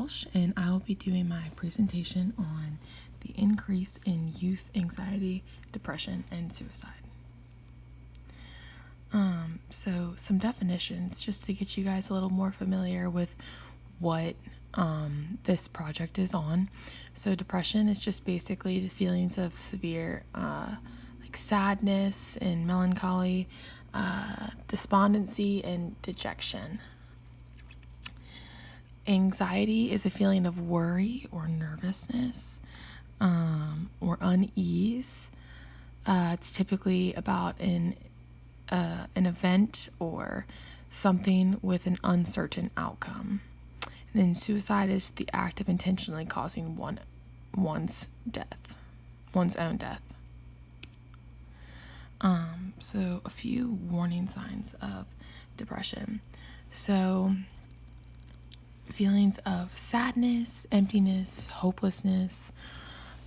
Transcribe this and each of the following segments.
Walsh, and I will be doing my presentation on the increase in youth anxiety, depression, and suicide. So some definitions just to get you guys a little more familiar with what this project is on. So depression is just basically the feelings of severe like sadness and melancholy, despondency, and dejection. Anxiety is a feeling of worry or nervousness or unease. It's typically about an event or something with an uncertain outcome. And then suicide is the act of intentionally causing one's own death. So a few warning signs of depression. So feelings of sadness, emptiness, hopelessness,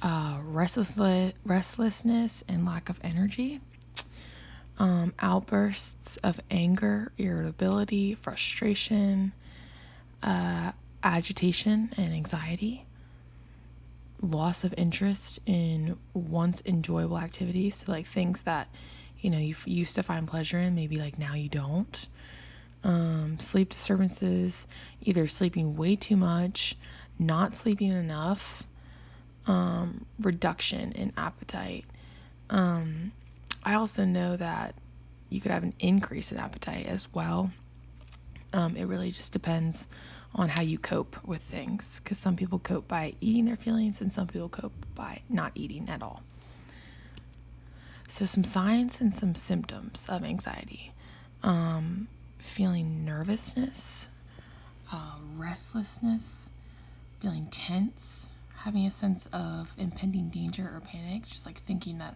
restlessness, and lack of energy. Outbursts of anger, irritability, frustration, agitation, and anxiety. Loss of interest in once enjoyable activities, so like things that you used to find pleasure in, maybe like now you don't. Sleep disturbances, either sleeping way too much, not sleeping enough, reduction in appetite. I also know that you could have an increase in appetite as well. It really just depends on how you cope with things, because some people cope by eating their feelings and some people cope by not eating at all. So some signs and some symptoms of anxiety. Feeling nervousness, restlessness, feeling tense, having a sense of impending danger or panic, just like thinking that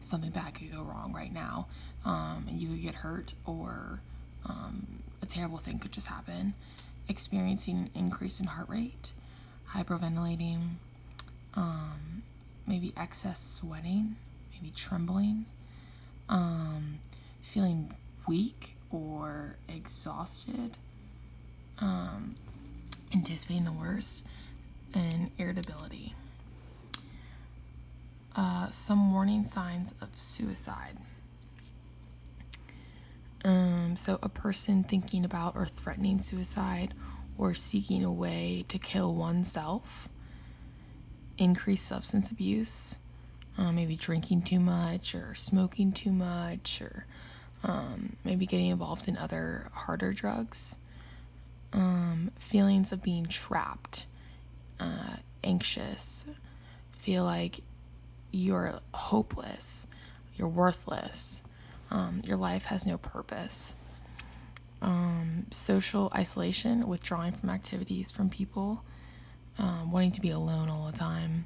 something bad could go wrong right now, and you could get hurt, or a terrible thing could just happen. Experiencing an increase in heart rate, hyperventilating, maybe excess sweating, maybe trembling, feeling weak or exhausted, anticipating the worst, and irritability. Some warning signs of suicide. So a person thinking about or threatening suicide or seeking a way to kill oneself. Increased substance abuse, maybe drinking too much or smoking too much, or maybe getting involved in other harder drugs. Feelings of being trapped, anxious, feel like you're hopeless, you're worthless, your life has no purpose. Social isolation, withdrawing from activities, from people, wanting to be alone all the time.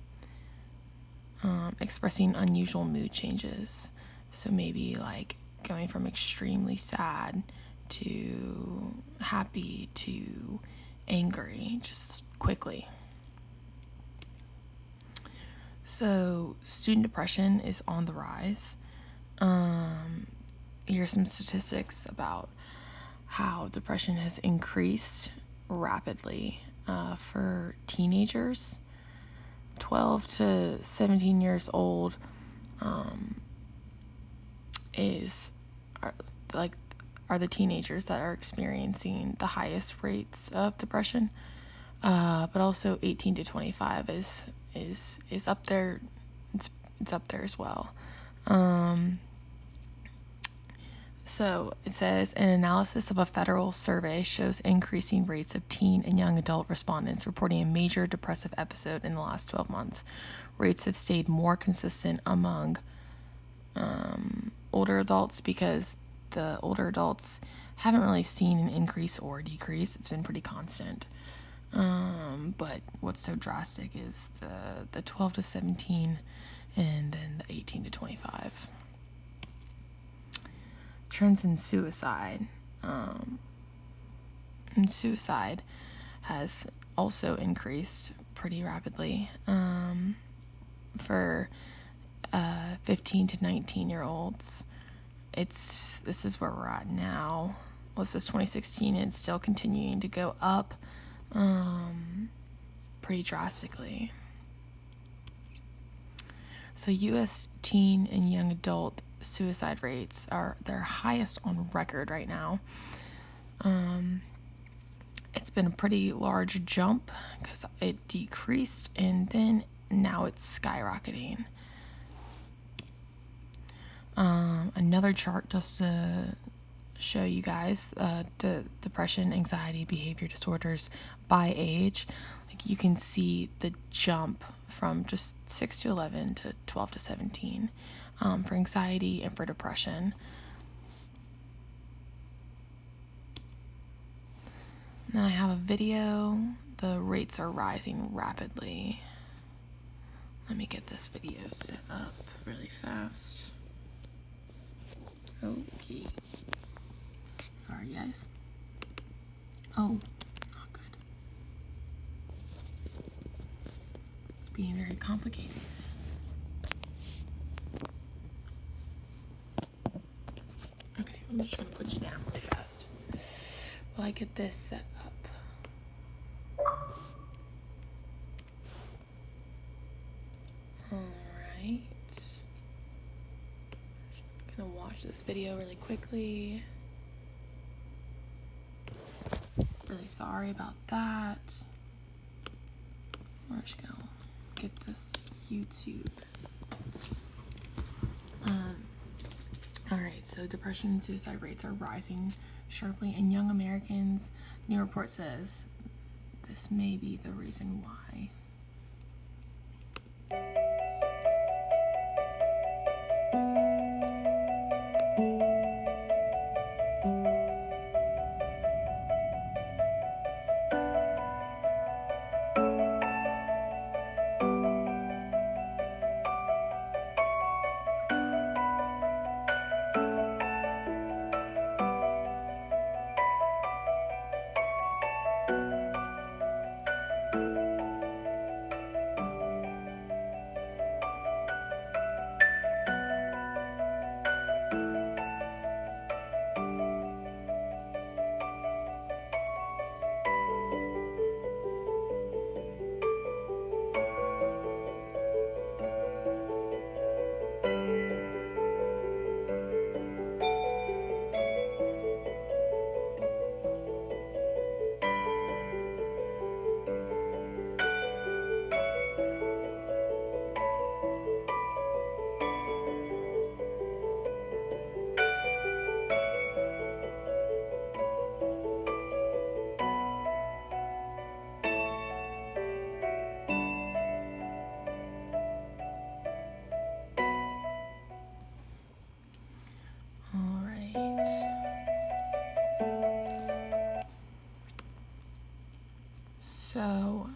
Expressing unusual mood changes, so maybe like going from extremely sad to happy to angry just quickly. So student depression is on the rise. Here's some statistics about how depression has increased rapidly for teenagers. 12 to 17 years old are the teenagers that are experiencing the highest rates of depression, but also 18 to 25 is up there. It's up there as well. So it says, an analysis of a federal survey shows increasing rates of teen and young adult respondents reporting a major depressive episode in the last 12 months. Rates have stayed more consistent among older adults, because the older adults haven't really seen an increase or decrease. It's been pretty constant. But what's so drastic is the 12 to 17 and then the 18 to 25. Trends in suicide. And suicide has also increased pretty rapidly for 15 to 19-year-olds. This is where we're at now. This is 2016, and it's still continuing to go up. pretty drastically. So U.S. teen and young adult suicide rates are their highest on record right now. It's been a pretty large jump because it decreased and then now it's skyrocketing. Another chart just to show you guys the depression, anxiety, behavior disorders by age. Like you can see the jump from just 6 to 11 to 12 to 17 for anxiety and for depression. And then I have a video. The rates are rising rapidly. Let me get this video set up really fast. Okay. Sorry, guys. Oh, not good. It's being very complicated. Okay, I'm just gonna put you down really fast while I get this set up. Alright. Gonna watch this video really quickly. Really sorry about that. We're just gonna get this YouTube. Alright, so depression and suicide rates are rising sharply in young Americans. New report says this may be the reason why. So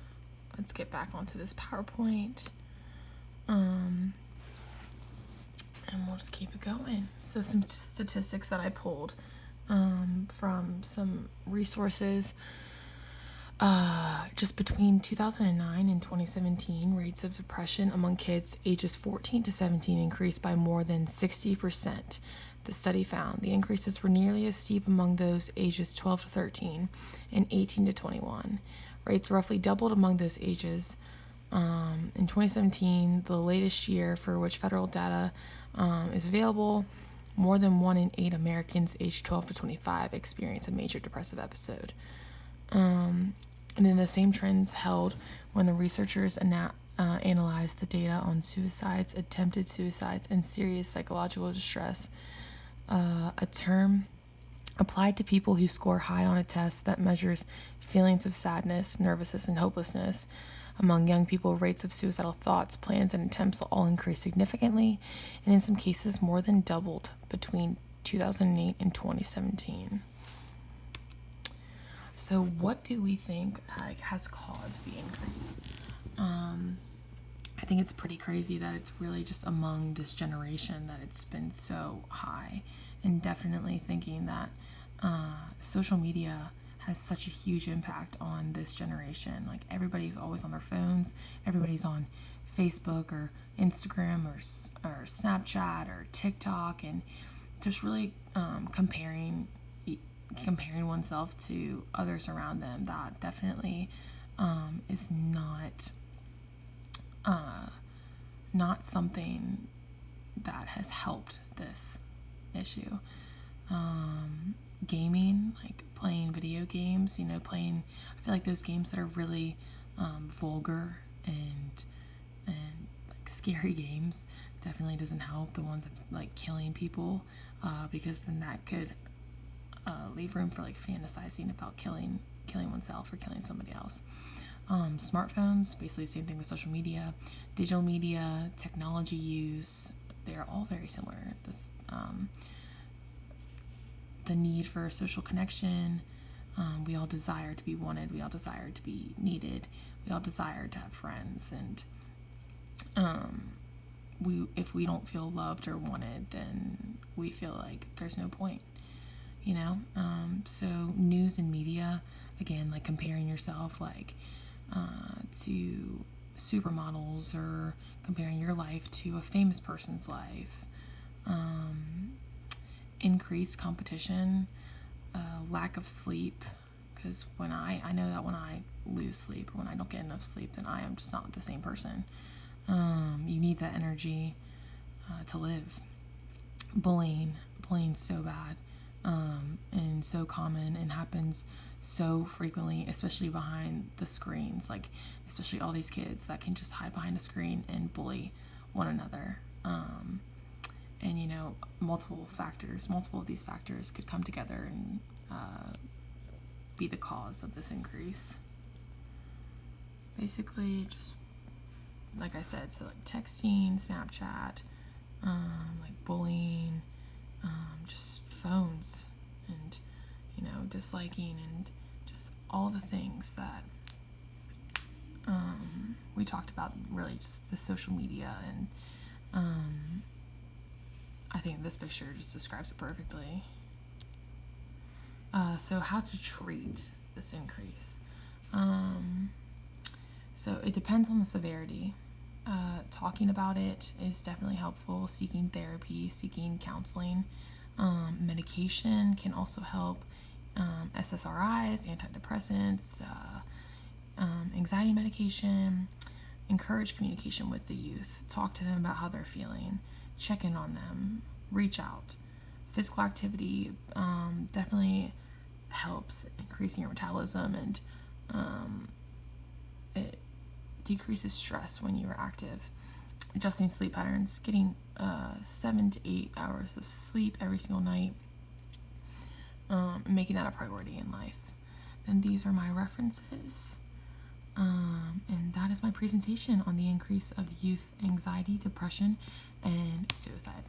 let's get back onto this PowerPoint. And we'll just keep it going. So some statistics that I pulled from some resources. Just between 2009 and 2017, rates of depression among kids ages 14 to 17 increased by more than 60%. The study found the increases were nearly as steep among those ages 12 to 13 and 18 to 21. Rates roughly doubled among those ages. In 2017, the latest year for which federal data is available, more than 1 in 8 Americans aged 12 to 25 experience a major depressive episode. And then the same trends held when the researchers analyzed the data on suicides, attempted suicides, and serious psychological distress, a term applied to people who score high on a test that measures feelings of sadness, nervousness, and hopelessness. Among young people, rates of suicidal thoughts, plans, and attempts all increased significantly, and in some cases more than doubled between 2008 and 2017. So what do we think has caused the increase? I think it's pretty crazy that it's really just among this generation that it's been so high, and definitely thinking that social media has such a huge impact on this generation. Like everybody's always on their phones, everybody's on Facebook or Instagram or Snapchat or TikTok, and just really comparing comparing oneself to others around them, that definitely is not something that has helped this issue. Gaming, like playing video games, I feel like those games that are really vulgar and like scary games definitely doesn't help. The ones of like killing people, because then that could leave room for like fantasizing about killing oneself or killing somebody else. Smartphones, basically the same thing with social media, digital media, technology use, they're all very similar. The need for social connection, we all desire to be wanted, we all desire to be needed, we all desire to have friends, and if we don't feel loved or wanted, then we feel like there's no point, so news and media, again, like comparing yourself like to supermodels, or comparing your life to a famous person's life, increased competition, lack of sleep, because I know that when I lose sleep or when I don't get enough sleep, then I am just not the same person. You need that energy to live. Bullying so bad, and so common, and happens so frequently, especially behind the screens, like especially all these kids that can just hide behind a screen and bully one another. And multiple of these factors could come together and be the cause of this increase. Basically, just like I said, so like texting, Snapchat, like bullying, just phones, and disliking, and just all the things that we talked about, really just the social media, and I think this picture just describes it perfectly. So how to treat this increase? So it depends on the severity. Talking about it is definitely helpful. Seeking therapy, seeking counseling. Medication can also help. SSRIs, antidepressants, anxiety medication. Encourage communication with the youth. Talk to them about how they're feeling. Check in on them. Reach out. Physical activity definitely helps increasing your metabolism, and it decreases stress when you're active. Adjusting sleep patterns, getting 7 to 8 hours of sleep every single night, making that a priority in life. And these are my references. And that is my presentation on the increase of youth anxiety, depression, and suicide.